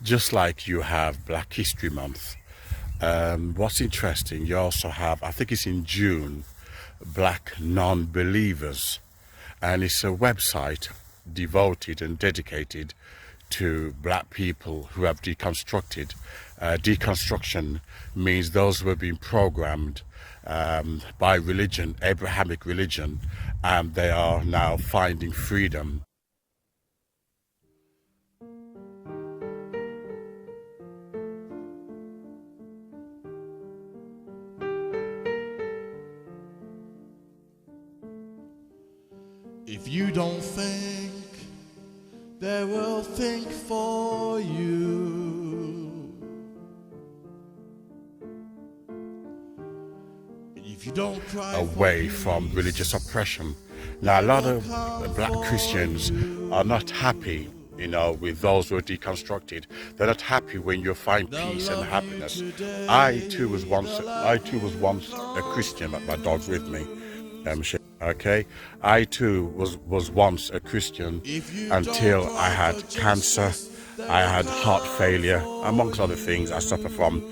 just like you have Black History Month. What's interesting, you also have, I think it's in June, Black Nonbelievers, and it's a website devoted and dedicated to black people who have deconstructed. Deconstruction means those who have been programmed by religion, Abrahamic religion, and they are now finding freedom. If you don't think, they will think for you. If you don't cry away from religious oppression. Now, a lot of black Christians are not happy, with those who are deconstructed. They're not happy when you find peace and happiness. I too was once a Christian. My dog's with me. Okay, I too was once a Christian until I had cancer, I had heart failure, amongst other things. I suffer from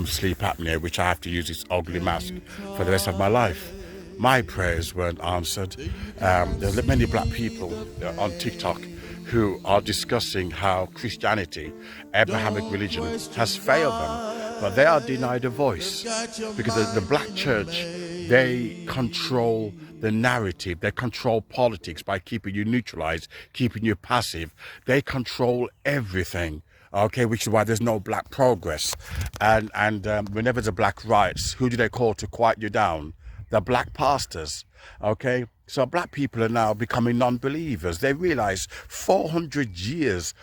sleep apnea, which I have to use this ugly mask for the rest of my life. My prayers weren't answered. There's many black people on TikTok who are discussing how Christianity, Abrahamic religion, has failed them, but they are denied a voice because the black church, they control the narrative, they control politics by keeping you neutralized, keeping you passive. They control everything. Okay, which is why there's no black progress. And whenever there's a black riots, who do they call to quiet you down? The black pastors. Okay, so black people are now becoming non-believers. They realize 400 years,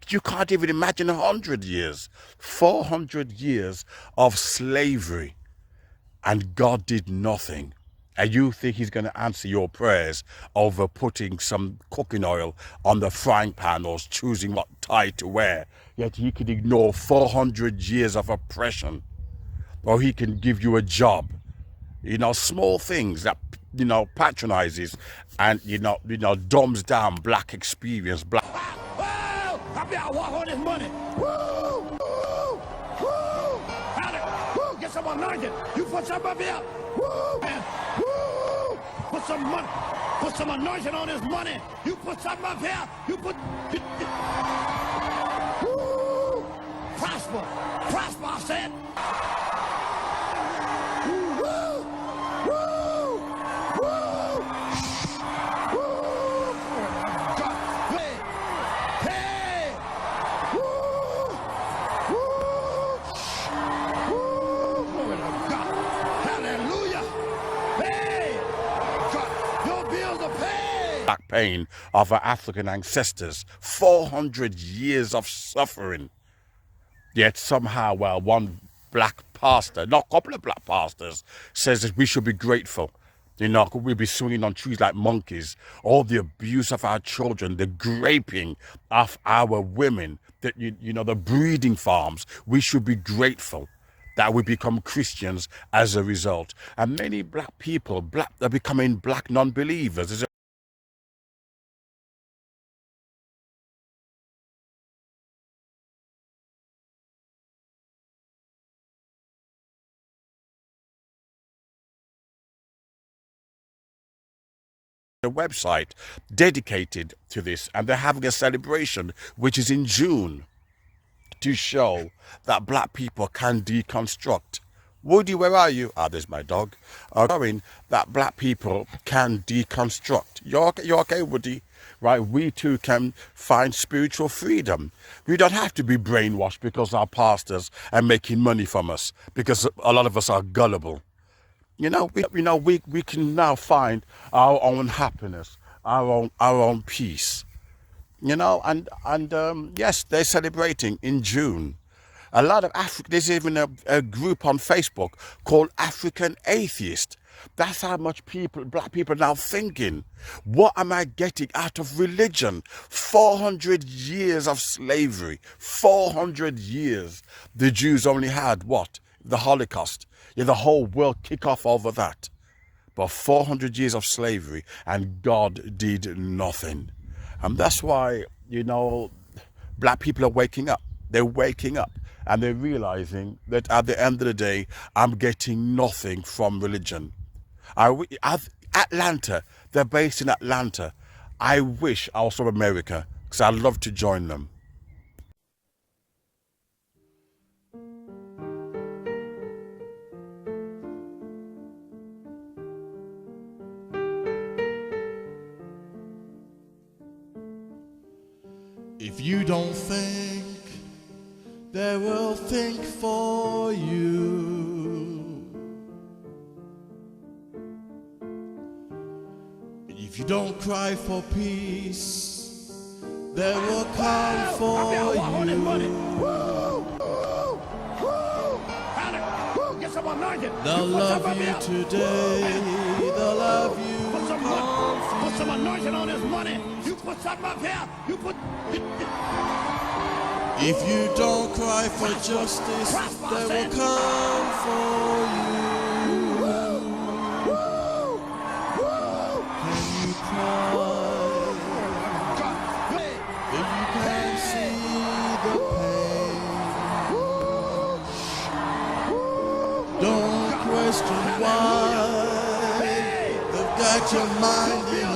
you can't even imagine 100 years, 400 years of slavery, and God did nothing. And you think he's going to answer your prayers over putting some cooking oil on the frying pan or choosing what tie to wear. Yet he can ignore 400 years of oppression. Or he can give you a job. Small things that, patronizes and, dumbs down black experience. Black. Well, I be out walk on this money. Woo! Woo! Woo! Woo! Get some anointing. You put some up here. Woo! Man. Woo! Put some money. Put some anointing on this money. You put something up here. You put. Woo! Prosper. Prosper, I said. Black pain of our African ancestors, 400 years of suffering. Yet somehow, one black pastor, not a couple of black pastors, says that we should be grateful. We'll be swinging on trees like monkeys. All the abuse of our children, the raping of our women, the breeding farms. We should be grateful that we become Christians as a result. And many black people, are becoming black non-believers. A website dedicated to this, and they're having a celebration which is in June to show that black people can deconstruct. Woody, where are you? There's my dog. Showing that black people can deconstruct. You're okay, Woody? Right, we too can find spiritual freedom. We don't have to be brainwashed because our pastors are making money from us, because a lot of us are gullible. We can now find our own happiness, our own peace. Yes, they're celebrating in June. A lot of there's even a group on Facebook called African Atheists. That's how much black people are now thinking. What am I getting out of religion? 400 years of slavery, 400 years. The Jews only had what? The Holocaust. The whole world kick off over that. But 400 years of slavery, and God did nothing. And that's why, black people are waking up. They're waking up and they're realizing that at the end of the day, I'm getting nothing from religion. Atlanta, they're based in Atlanta. I wish I was from America because I'd love to join them. If you don't think, they will think for you. If you don't cry for peace, they will come for you. They'll love you today, they'll love you. Put some anointing on this money. You put something up here. You put. If you don't cry for justice, they will come for you. Can you cry if you can't see the pain? Don't question why they've got your mind in